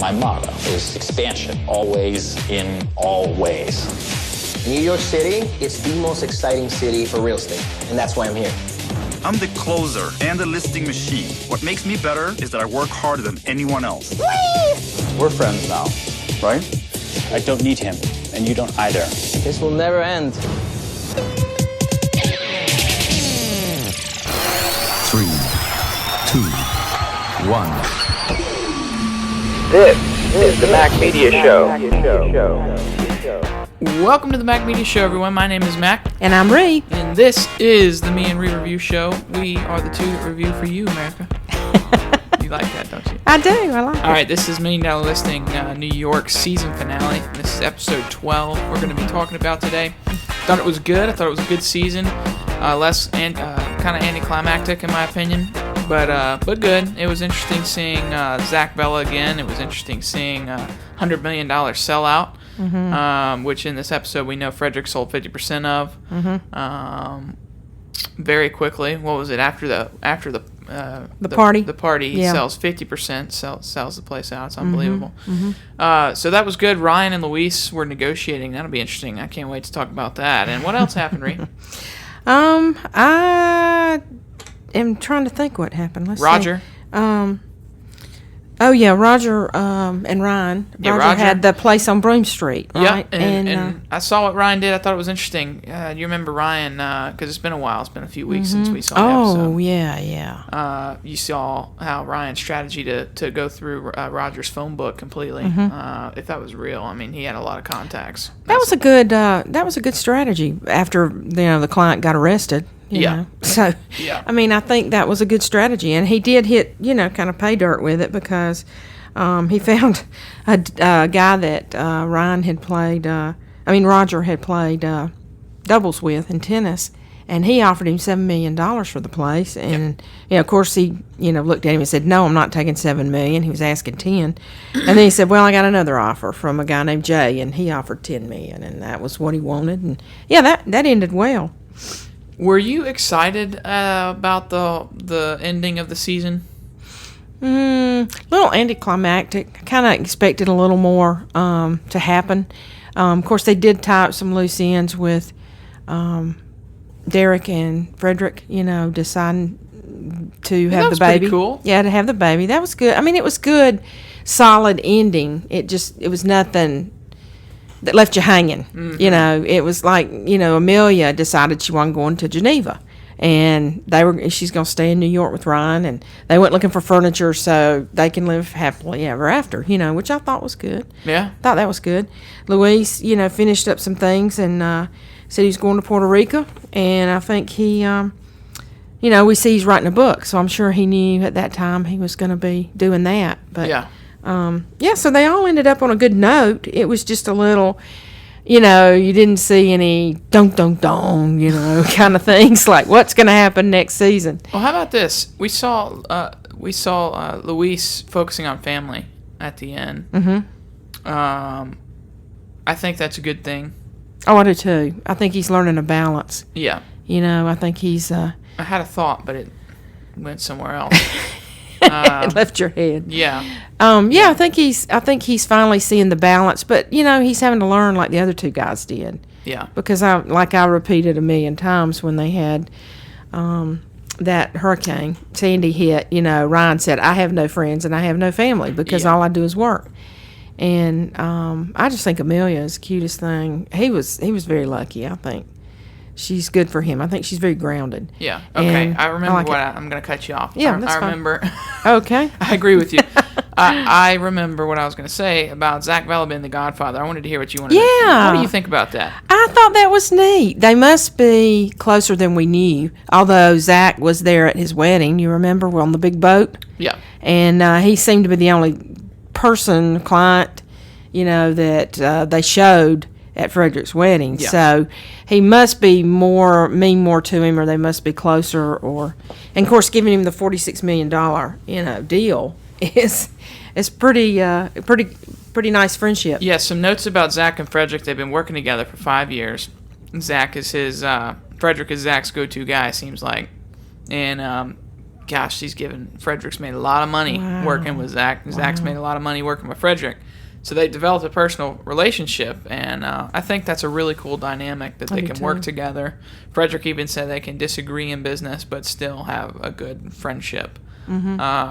My motto is expansion, always in all ways. New York City, it's the most exciting city for real estate, and that's why I'm here. I'm the closer and the listing machine. What makes me better is that I work harder than anyone else. Whee! We're friends now, right? I don't need him, and you don't either. This will never end. 3, 2, 1. This is the Mac Media Show. Welcome to the Mac Media Show, everyone. My name is Mac. And I'm Ree. And this is the Me and Ree Review Show. We are the two that review for you, America. You like that, don't you? I do. I like it. All right, this is $1 Million Listing New York season finale. This is episode 12 we're going to be talking about today. Thought it was good. I thought it was a good season. Less kind of anticlimactic, in my opinion. But good. It was interesting seeing Zach Vella again. It was interesting seeing $100 million sellout, which in this episode we know Fredrik sold 50% of. Very quickly. What was it after the party? The party, he sells 50%. Sells the place out. It's unbelievable. So that was good. Ryan and Luis were negotiating. That'll be interesting. I can't wait to talk about that. And what else happened, Ree? I am trying to think what happened. Let's Roger. See. Roger and Ryan. Yeah, Roger had the place on Broome Street, right? Yeah, and I saw what Ryan did. I thought it was interesting. You remember Ryan, because it's been a while. It's been a few weeks since we saw the episode. Oh, yeah. You saw how Ryan's strategy to go through Roger's phone book completely. If that was real, I mean, he had a lot of contacts. That was a good strategy after the client got arrested. You know? So, I mean, I think that was a good strategy, and he did hit, kind of pay dirt with it because he found a guy that Roger had played doubles with in tennis, and he offered him $7 million for the place, and of course he, looked at him and said, "No, I'm not taking $7 million." He was asking 10, and then he said, "Well, I got another offer from a guy named Jay, and he offered $10 million, and that was what he wanted, and that ended well. Were you excited about the ending of the season? A little anticlimactic. I kind of expected a little more to happen. Of course, they did tie up some loose ends with Derek and Fredrik, deciding to have the baby. Pretty cool. Yeah, to have the baby. That was good. I mean, it was good, solid ending. It was nothing that left you hanging. It was like, Amelia decided she wasn't going to Geneva, and she's going to stay in New York with Ryan, and they went looking for furniture so they can live happily ever after, which I thought was good. Yeah. Thought that was good. Luis, finished up some things and said he was going to Puerto Rico, and I think he, we see he's writing a book, so I'm sure he knew at that time he was going to be doing that. But so they all ended up on a good note. It was just a little, you didn't see any dunk, kind of things like what's going to happen next season. Well, how about this? We saw Luis focusing on family at the end. I think that's a good thing. Oh, I do too. I think he's learning a balance. Yeah. I think he's. I had a thought, but it went somewhere else. It left your head. Yeah. I think he's finally seeing the balance, but he's having to learn like the other two guys did. Yeah. Because I repeated 1,000,000 times when they had that hurricane Sandy hit. Ryan said, "I have no friends and I have no family because all I do is work." And I just think Amelia is the cutest thing. He was very lucky. I think she's good for him. I think she's very grounded. Yeah. Okay. And I remember I'm going to cut you off. Yeah, that's I fine. remember. Okay. I agree with you. I remember what I was going to say about Zach Vella being the Godfather. I wanted to hear what you wanted to say. What do you think about that? I thought that was neat. They must be closer than we knew, although Zach was there at his wedding. You remember? We're on the big boat. Yeah. And he seemed to be the only client, that they showed at Fredrik's wedding. Yeah. So he must be mean more to him, or they must be closer, and of course giving him the $46 million, deal is pretty nice friendship. Yeah, some notes about Zach and Fredrik. They've been working together for 5 years. Zach is Fredrik is Zach's go-to guy, seems like. And gosh, Fredrik's made a lot of money working with Zach. Zach's made a lot of money working with Fredrik. So they developed a personal relationship, and I think that's a really cool dynamic that they can work together. Fredrik even said they can disagree in business but still have a good friendship,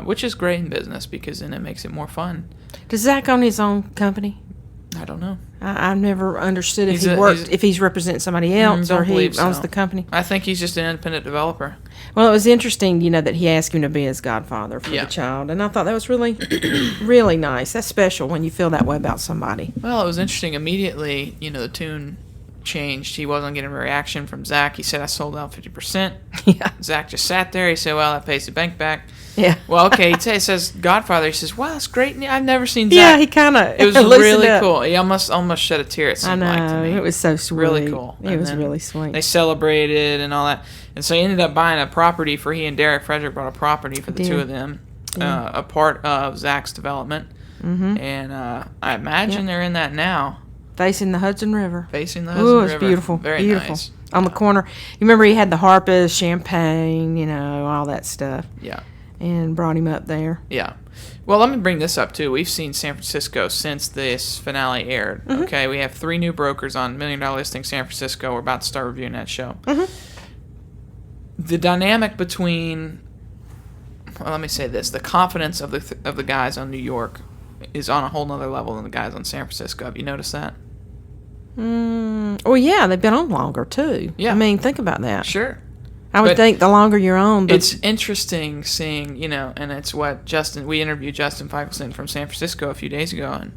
which is great in business because then it makes it more fun. Does Zach own his own company? I don't know. I've never understood if he's representing somebody else or he owns the company. I think he's just an independent developer. Well, it was interesting, that he asked him to be his godfather for the child, and I thought that was really, really nice. That's special when you feel that way about somebody. Well, it was interesting. Immediately, the tune changed. He wasn't getting a reaction from Zach. He said, I sold out 50%. Yeah. Zach just sat there. He said, well, that pays the bank back. Yeah. Well, okay. He says Godfather. He says, wow, that's great. I've never seen Zach. Yeah, he kind of. It was really cool. He almost shed a tear. It seemed I know. like to me. It was so sweet. Really cool. It was really sweet. They celebrated and all that, and so he ended up buying a property for he and Derek. Fredrik bought a property for the two of them, a part of Zach's development, and I imagine they're in that now. Facing the Hudson River. Facing the Hudson River. It's beautiful. Very beautiful. nice. On the corner. You remember he had the harpist, champagne, all that stuff. Yeah. And brought him up there. Yeah. Well, let me bring this up, too. We've seen San Francisco since this finale aired. Okay, we have 3 new brokers on $1 Million Listing San Francisco. We're about to start reviewing that show. The dynamic between, well, let me say this, the confidence of the guys on New York is on a whole nother level than the guys on San Francisco. Have you noticed that? Well, yeah, they've been on longer, too. Yeah. I mean, think about that. Sure. I would think the longer you're on, it's interesting seeing, and it's what we interviewed Justin Feichelson from San Francisco a few days ago, and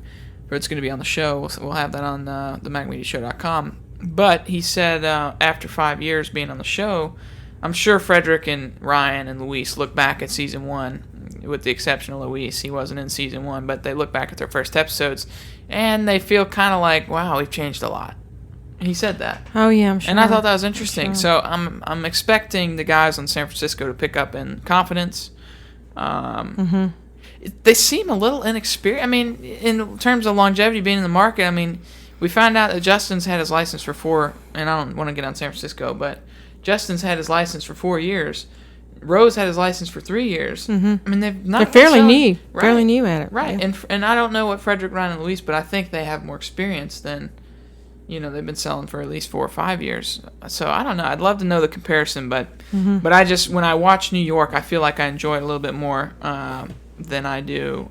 it's going to be on the show. We'll have that on the MacMediaShow.com. But he said after 5 years being on the show, I'm sure Fredrik and Ryan and Luis look back at season 1, with the exception of Luis. He wasn't in season 1, but they look back at their first episodes, and they feel kind of like, wow, we've changed a lot. He said that. Oh yeah, I'm sure. And I thought that was interesting. So I'm expecting the guys on San Francisco to pick up in confidence. They seem a little inexperienced. I mean, in terms of longevity being in the market, I mean, we found out that Justin's had his license for 4, and I don't want to get on San Francisco, but Justin's had his license for 4 years. Rose had his license for 3 years. I mean, they're fairly new, fairly new at it. Right, yeah. and I don't know what Fredrik, Ryan, and Luis, but I think they have more experience than. They've been selling for at least 4 or 5 years. So I don't know. I'd love to know the comparison, but I just, when I watch New York, I feel like I enjoy it a little bit more than I do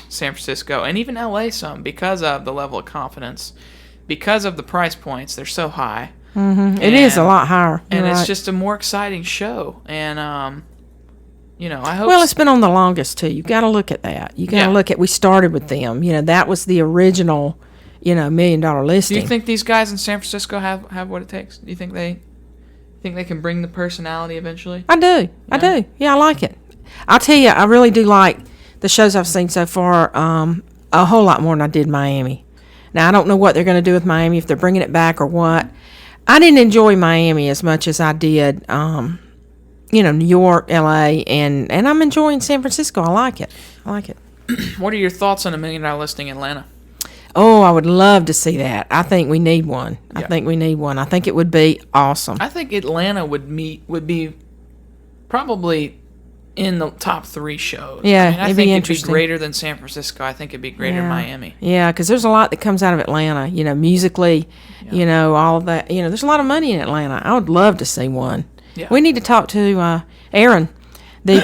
San Francisco and even LA some because of the level of confidence, because of the price points. They're so high. It is a lot higher. And You're it's right. just a more exciting show. And, I hope. Well, it's been on the longest too. You got to look at that. You got to look at. We started with them. That was the original. $1 million listing. Do you think these guys in San Francisco have what it takes? Do you think they can bring the personality eventually? I do. I do. Yeah, I like it. I'll tell you, I really do like the shows I've seen so far a whole lot more than I did Miami. Now, I don't know what they're going to do with Miami, if they're bringing it back or what. I didn't enjoy Miami as much as I did, New York, L.A., and I'm enjoying San Francisco. I like it. What are your thoughts on $1 Million Listing in Atlanta? Oh, I would love to see that. I think we need one. I think it would be awesome. I think Atlanta would be probably in the top 3 shows. Yeah, I it'd think be it'd be interesting. greater than San Francisco. I think it'd be greater than Miami. Yeah, because there's a lot that comes out of Atlanta. Musically, all of that. There's a lot of money in Atlanta. I would love to see one. Yeah. We need to talk to Aaron, the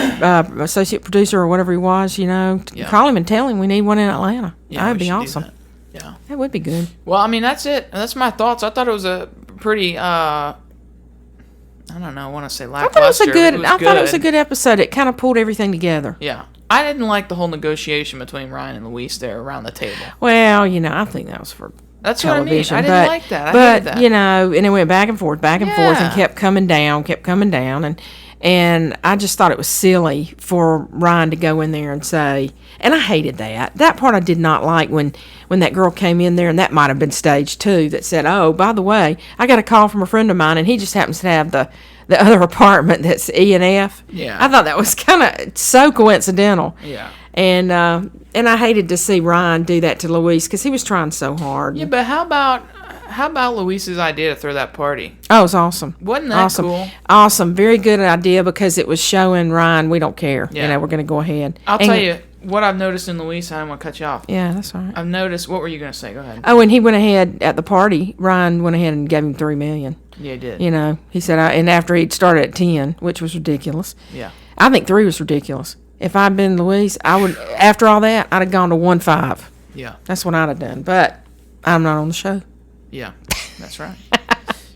associate producer or whatever he was. Call him and tell him we need one in Atlanta. Yeah, that'd be awesome. Yeah, that would be good. Well, I mean, that's it. That's my thoughts. I thought it was a pretty, I don't know, I want to say lackluster. I thought it was a good episode. It kind of pulled everything together. Yeah. I didn't like the whole negotiation between Ryan and Luis there around the table. Well, I think that was for That's television. What I mean. I didn't like that. I hated that. And it went back and forth, and kept coming down, and I just thought it was silly for Ryan to go in there and say, and I hated that. That part I did not like when that girl came in there, and that might have been staged too, that said, oh, by the way, I got a call from a friend of mine, and he just happens to have the other apartment that's E and F. Yeah. I thought that was kind of so coincidental. Yeah. And I hated to see Ryan do that to Luis because he was trying so hard. Yeah, but how about How about Luis's idea to throw that party? Oh, it was awesome. Wasn't that awesome. cool? Awesome. Very good idea because it was showing Ryan, we don't care. Yeah. We're going to go ahead. I'll tell you what I've noticed in Luis. I don't want to cut you off. Yeah, that's all right. I've noticed. What were you going to say? Go ahead. Oh, and he went ahead at the party. Ryan went ahead and gave him $3 million. Yeah, he did. He said, and after he'd started at 10, which was ridiculous. Yeah. I think 3 was ridiculous. If I'd been Luis, I would. After all that, I'd have gone to 1.5. Yeah. That's what I'd have done. But I'm not on the show. Yeah, that's right.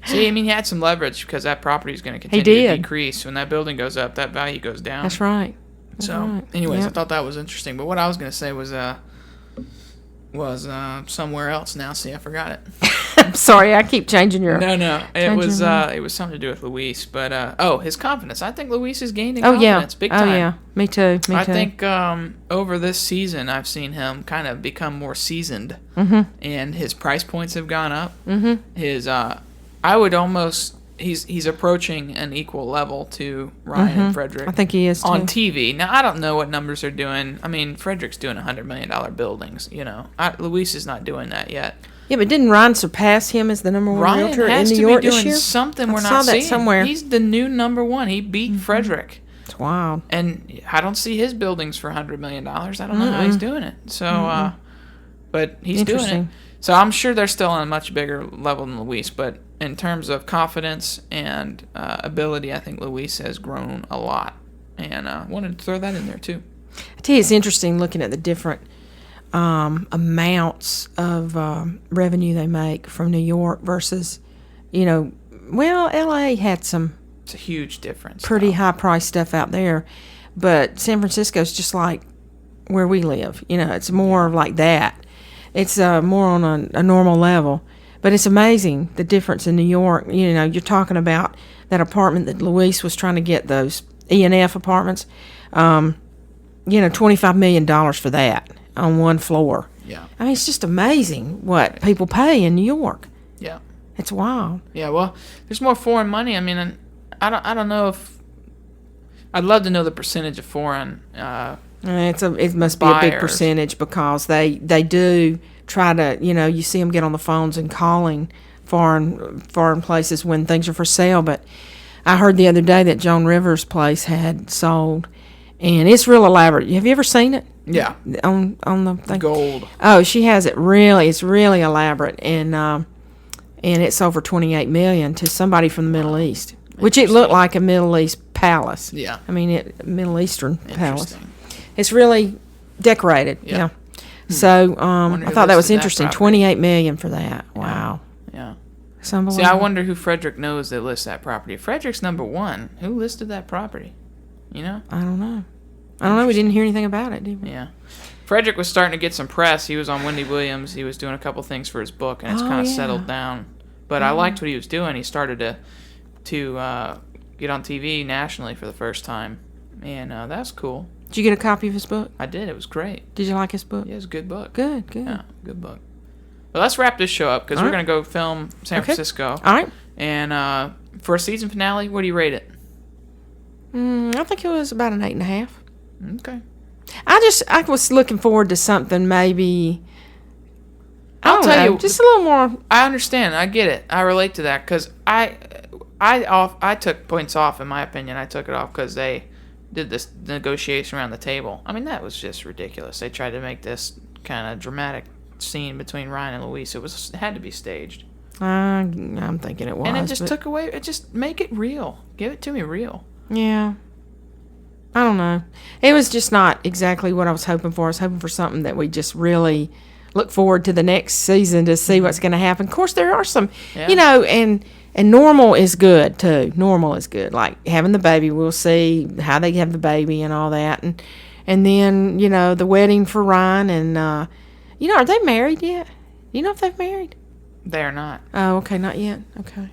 See, I mean, he had some leverage because that property is going to continue to decrease. When that building goes up, that value goes down. That's right. Anyways, I thought that was interesting. But what I was going to say was somewhere else now. See, I forgot it. I'm sorry, I keep changing your... No. It was something to do with Luis. But, his confidence. I think Luis is gaining confidence big time. Oh, yeah. Me too. I think over this season, I've seen him kind of become more seasoned. And his price points have gone up. His, I would almost... He's approaching an equal level to Ryan and Fredrik. I think he is, too. On TV. Now, I don't know what numbers they're doing. I mean, Fredrik's doing $100 million buildings, Luis is not doing that yet. Yeah, but didn't Ryan surpass him as the number one realtor in New York this year? Ryan has to be doing something we're not seeing. I saw that seeing. somewhere. He's the new number one. He beat Fredrik. It's wild. And I don't see his buildings for $100 million. I don't know how he's doing it. So, but he's doing it. So I'm sure they're still on a much bigger level than Luis, but in terms of confidence and ability, I think Luis has grown a lot. And I wanted to throw that in there, too. I tell you, it's interesting looking at the different amounts of revenue they make from New York versus, L.A. had some... It's a huge difference. Pretty high-priced stuff out there. But San Francisco's just like where we live. It's more like that. It's more on a normal level. But it's amazing, the difference in New York. You're talking about that apartment that Luis was trying to get, those E&F apartments. $25 million for that on one floor. Yeah. I mean, it's just amazing what people pay in New York. Yeah. It's wild. Yeah, well, there's more foreign money. I mean, I don't know if... I'd love to know the percentage of foreign it must be a big percentage because they do try to, you see them get on the phones and calling foreign places when things are for sale. But I heard the other day that Joan Rivers' place had sold, and it's real elaborate. Have you ever seen it? Yeah. On the thing? Gold. Oh, she has it it's really elaborate, and it sold for $28 million to somebody from the Middle East, which it looked like a Middle East palace. Yeah. I mean, Middle Eastern palace. It's really decorated. Yeah. So I thought that was interesting. $28 million for that. Wow. Yeah. It's unbelievable. See, I wonder who Fredrik knows that lists that property. If Fredrik's number one, who listed that property? I don't know. We didn't hear anything about it, did we? Yeah. Fredrik was starting to get some press. He was on Wendy Williams. He was doing a couple things for his book, and it's kind of settled down. But I liked what he was doing. He started to get on TV nationally for the first time, and that's cool. Did you get a copy of his book? I did. It was great. Did you like his book? Yeah, it's a good book. Good. Yeah, good book. Well, let's wrap this show up because we're going to go film San Francisco. All right. And for a season finale, what do you rate it? I think it was about an 8.5. Okay. I was looking forward to something maybe... I'll tell you, just a little more... I understand. I get it. I relate to that because I took points off, in my opinion. I took it off because they did this negotiation around the table. I mean, that was just ridiculous. They tried to make this kind of dramatic scene between Ryan and Luis. It had to be staged. I'm thinking it was. And it just took away... It just make it real. Give it to me real. Yeah. I don't know. It was just not exactly what I was hoping for. I was hoping for something that we just really look forward to the next season to see what's going to happen. Of course, there are some, and normal is good, too. Normal is good. Like having the baby, we'll see how they have the baby and all that. And then, the wedding for Ryan. And, are they married yet? You know if they've married? They're not. Oh, okay. Not yet. Okay.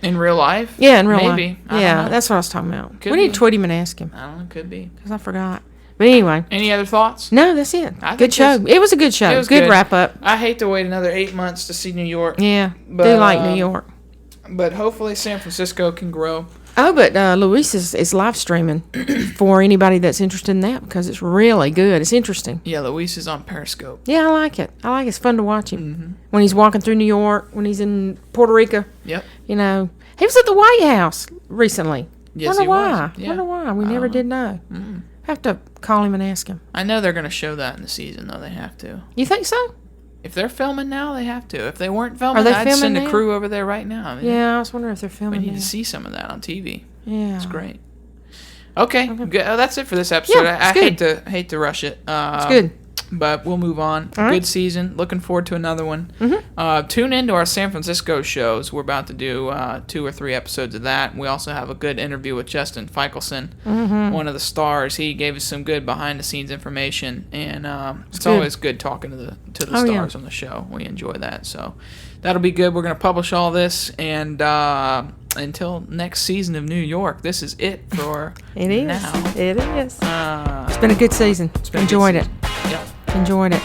In real life? Yeah, in real life. Maybe. Yeah, that's what I was talking about. Could we need be. to tweet him and ask him. I don't know. Could be. Because I forgot. But anyway. Any other thoughts? No, that's it. Good show. It was a good show. It was good wrap up. I hate to wait another 8 months to see New York. Yeah, but, do like New York. But hopefully San Francisco can grow. Oh, but Luis is live streaming for anybody that's interested in that because it's really good. It's interesting. Yeah, Luis is on Periscope. Yeah, I like it. It's fun to watch him. When he's walking through New York, when he's in Puerto Rico. Yep. You know, he was at the White House recently. Yes, Wonder he why. was. Yeah. Wonder why. We never did know. Have to call him and ask him. I know they're going to show that in the season, though. They have to. You think so? If they're filming now, they have to. If they weren't filming, Are they I'd filming send a now? crew over there right now. I mean, Yeah, I was wondering if they're we filming need now. to see some of that on TV. Yeah. It's great. Okay, good. That's it for this episode. Yeah, I it's hate to rush it. It's good. But we'll move on. All right. Good season. Looking forward to another one. Tune into our San Francisco shows. We're about to do 2 or 3 episodes of that. We also have a good interview with Justin Feichelson, one of the stars. He gave us some good behind-the-scenes information, and it's good. always good talking to the Oh, yeah. stars on the show. We enjoy that. So that'll be good. We're going to publish all this, and until next season of New York, this is it for It is. now. It is. It's been a good season. been a Enjoyed good it. season. Yep. Enjoyed it.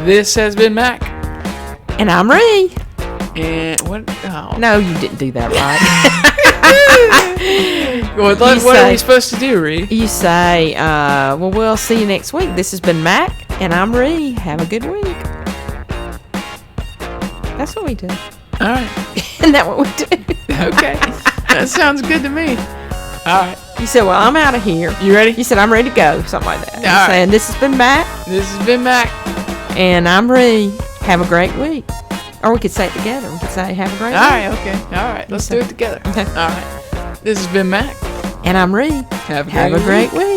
This has been Mac. And I'm Ree. And what? Oh. No, you didn't do that right. What are we supposed to do, Ree? You say, well, we'll see you next week. This has been Mac, and I'm Ree. Have a good week. That's what we do. All right. Isn't that what we do? Okay. That sounds good to me. All right. You said, well, I'm out of here. You ready? You said, I'm ready to go. Something like that. All You're right. saying, this has been Mac, This has been Mac. and I'm Ree. Have a great week. Or we could say it together. We could say, have a great All week. right. Okay. All right. Let's do it together. Okay. All right. This has been Mac. And I'm Ree. Have a Have a great week.